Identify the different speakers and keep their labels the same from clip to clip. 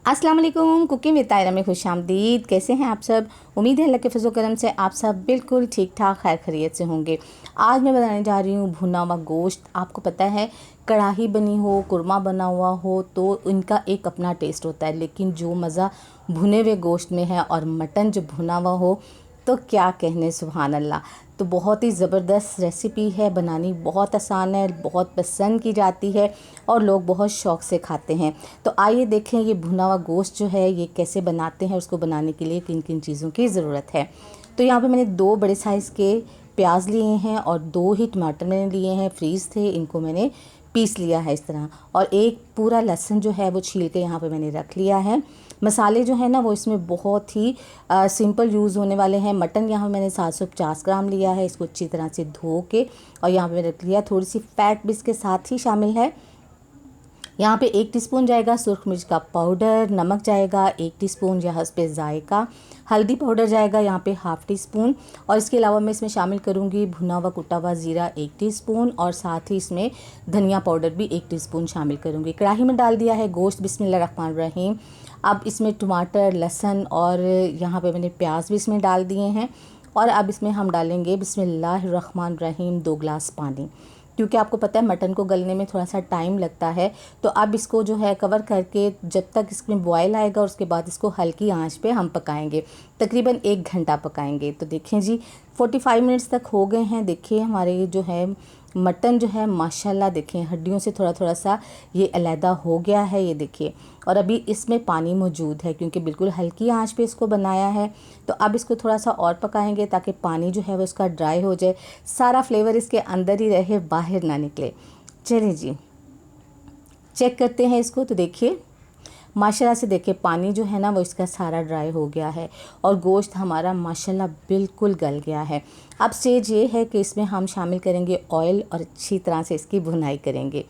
Speaker 1: अस्सलाम वालेकुम। Cooking with तायरा में खुशामदीद। कैसे हैं आप सब? उम्मीद है अल्लाह के फजल करम से आप सब बिल्कुल ठीक ठाक खैर खैरियत से होंगे। आज मैं बनाने जा रही हूँ भुना हुआ गोश्त। आपको पता है कढ़ाई बनी हो, कुरमा बना हुआ हो तो इनका एक अपना टेस्ट होता है, लेकिन जो मज़ा भुने हुए गोश्त में है और मटन जो भुना हुआ हो तो क्या कहने, सुभान अल्लाह। तो बहुत ही ज़बरदस्त रेसिपी है, बनानी बहुत आसान है, बहुत पसंद की जाती है और लोग बहुत शौक़ से खाते हैं। तो आइए देखें ये भुना हुआ गोश्त जो है ये कैसे बनाते हैं, उसको बनाने के लिए किन किन चीज़ों की ज़रूरत है। तो यहाँ पे मैंने 2 बड़े साइज़ के प्याज लिए हैं और 2 ही टमाटर मैंने लिए हैं, फ्रीज़ थे, इनको मैंने पीस लिया है इस तरह। और एक पूरा लहसुन जो है वो छील के यहाँ पे मैंने रख लिया है। मसाले जो है ना वो इसमें बहुत ही सिंपल यूज़ होने वाले हैं। मटन यहाँ मैंने 750 ग्राम लिया है, इसको अच्छी तरह से धो के और यहाँ पे मैंने रख लिया। थोड़ी सी फैट भी इसके साथ ही शामिल है। यहाँ पे 1 टीस्पून जाएगा सुरख मिर्च का पाउडर, नमक जाएगा 1 टीस्पून, यहाँ पे जायका, हल्दी पाउडर जाएगा यहाँ पे ½ टीस्पून और इसके अलावा मैं इसमें शामिल करूँगी भुना हुआ कुटा हुआ ज़ीरा 1 टीस्पून और साथ ही इसमें धनिया पाउडर भी 1 टीस्पून शामिल करूँगी। कढ़ाई में डाल दिया है गोश्त, बिस्मिल्लाहिर्रहमानिर्रहीम। अब इसमें टमाटर, लहसुन और यहाँ पे मैंने प्याज भी इसमें डाल दिए हैं और अब इसमें हम डालेंगे बिस्मिल्लाहिर्रहमानिर्रहीम 2 गिलास पानी, क्योंकि आपको पता है मटन को गलने में थोड़ा सा टाइम लगता है। तो अब इसको जो है कवर करके जब तक इसमें बॉयल आएगा और उसके बाद इसको हल्की आंच पे हम पकाएंगे, तकरीबन 1 घंटा पकाएंगे। तो देखें जी 45 मिनट्स तक हो गए हैं। देखिए हमारे जो है मटन जो है माशाल्लाह देखें हड्डियों से थोड़ा थोड़ा सा ये अलहदा हो गया है, ये देखिए। और अभी इसमें पानी मौजूद है क्योंकि बिल्कुल हल्की आंच पे इसको बनाया है। तो अब इसको थोड़ा सा और पकाएंगे ताकि पानी जो है वो इसका ड्राई हो जाए, सारा फ्लेवर इसके अंदर ही रहे, बाहर ना निकले। चलिए जी चेक करते हैं इसको। तो देखिए माशाल्लाह से देखिए पानी जो है ना वो इसका सारा ड्राई हो गया है और गोश्त हमारा माशाल्लाह बिल्कुल गल गया है। अब स्टेज ये है कि इसमें हम शामिल करेंगे ऑयल और अच्छी तरह से इसकी भुनाई करेंगे।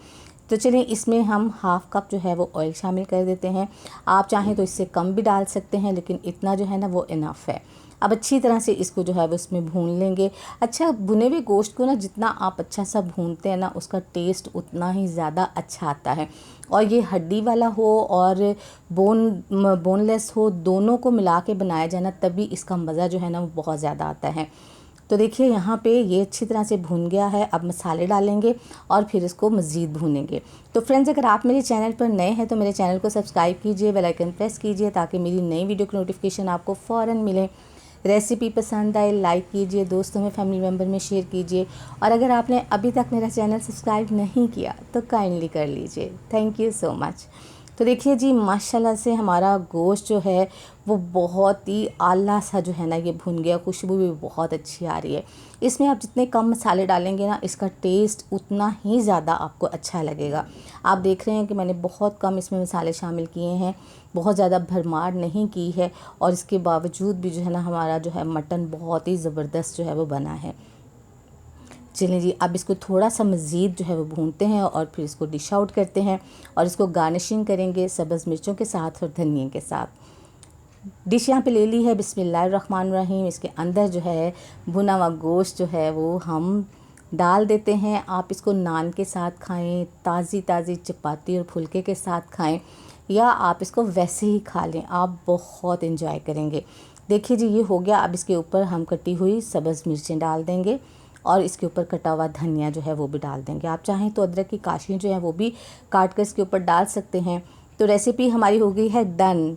Speaker 1: तो चलिए इसमें हम ½ कप जो है वो ऑयल शामिल कर देते हैं। आप चाहें तो इससे कम भी डाल सकते हैं, लेकिन इतना जो है ना वो इनफ है। अब अच्छी तरह से इसको जो है वो इसमें भून लेंगे। अच्छा, भुने हुए गोश्त को ना जितना आप अच्छा सा भूनते हैं ना उसका टेस्ट उतना ही ज़्यादा अच्छा आता है। और ये हड्डी वाला हो और बोनलेस हो, दोनों को मिला के बनाया जाए ना तभी इसका मज़ा जो है ना वो बहुत ज़्यादा आता है। तो देखिए यहाँ पे ये अच्छी तरह से भुन गया है। अब मसाले डालेंगे और फिर इसको मज़ीद भूनेंगे। तो फ्रेंड्स, अगर आप मेरे चैनल पर नए हैं तो मेरे चैनल को सब्सक्राइब कीजिए, बेल आइकन प्रेस कीजिए ताकि मेरी नई वीडियो की नोटिफिकेशन आपको फ़ौरन मिले। रेसिपी पसंद आए लाइक कीजिए, दोस्तों में, फैमिली मेम्बर में शेयर कीजिए और अगर आपने अभी तक मेरा चैनल सब्सक्राइब नहीं किया तो काइंडली कर लीजिए। Thank you so much. तो देखिए जी माशाल्लाह से हमारा गोश्त जो है वो बहुत ही आला सा जो है ना ये भुन गया, खुशबू भी बहुत अच्छी आ रही है। इसमें आप जितने कम मसाले डालेंगे ना इसका टेस्ट उतना ही ज़्यादा आपको अच्छा लगेगा। आप देख रहे हैं कि मैंने बहुत कम इसमें मसाले शामिल किए हैं, बहुत ज़्यादा भरमार नहीं की है और इसके बावजूद भी जो है ना हमारा जो है मटन बहुत ही ज़बरदस्त जो है वो बना है। चलिए जी अब इसको थोड़ा सा मज़ीद जो है वो भूनते हैं और फिर इसको डिश आउट करते हैं और इसको गार्निशिंग करेंगे सब्ज़ मिर्चों के साथ और धनिया के साथ। डिश यहाँ पे ले ली है बिस्मिल्लाहिर्रहमानिर्रहीम। इसके अंदर जो है भुना हुआ गोश्त जो है वो हम डाल देते हैं। आप इसको नान के साथ खाएं, ताज़ी ताज़ी चपाती और फुलके के साथ खाएं या आप इसको वैसे ही खा लें, आप बहुत एंजॉय करेंगे। देखिए जी ये हो गया। अब इसके ऊपर हम कटी हुई सब्ज़ मिर्चें डाल देंगे और इसके ऊपर कटा हुआ धनिया जो है वो भी डाल देंगे। आप चाहें तो अदरक की काशियाँ जो है वो भी काट कर इसके ऊपर डाल सकते हैं। तो रेसिपी हमारी हो गई है डन।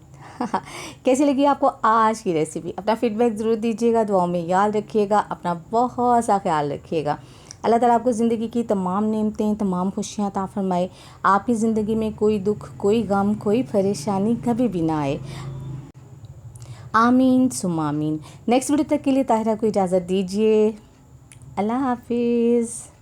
Speaker 1: कैसी लगी आपको आज की रेसिपी? अपना फीडबैक ज़रूर दीजिएगा, दुआओं में याद रखिएगा, अपना बहुत सा ख्याल रखिएगा। अल्लाह ताला आपको ज़िंदगी की तमाम नेमतें, तमाम खुशियाँ अता फ़रमाए। आपकी ज़िंदगी में कोई दुख, कोई गम, कोई परेशानी कभी भी ना आए। आमीन सुम्मा आमीन। नेक्स्ट वीडियो तक के लिए ताहिरा को इजाज़त दीजिए। अल्लाह हाफिज़।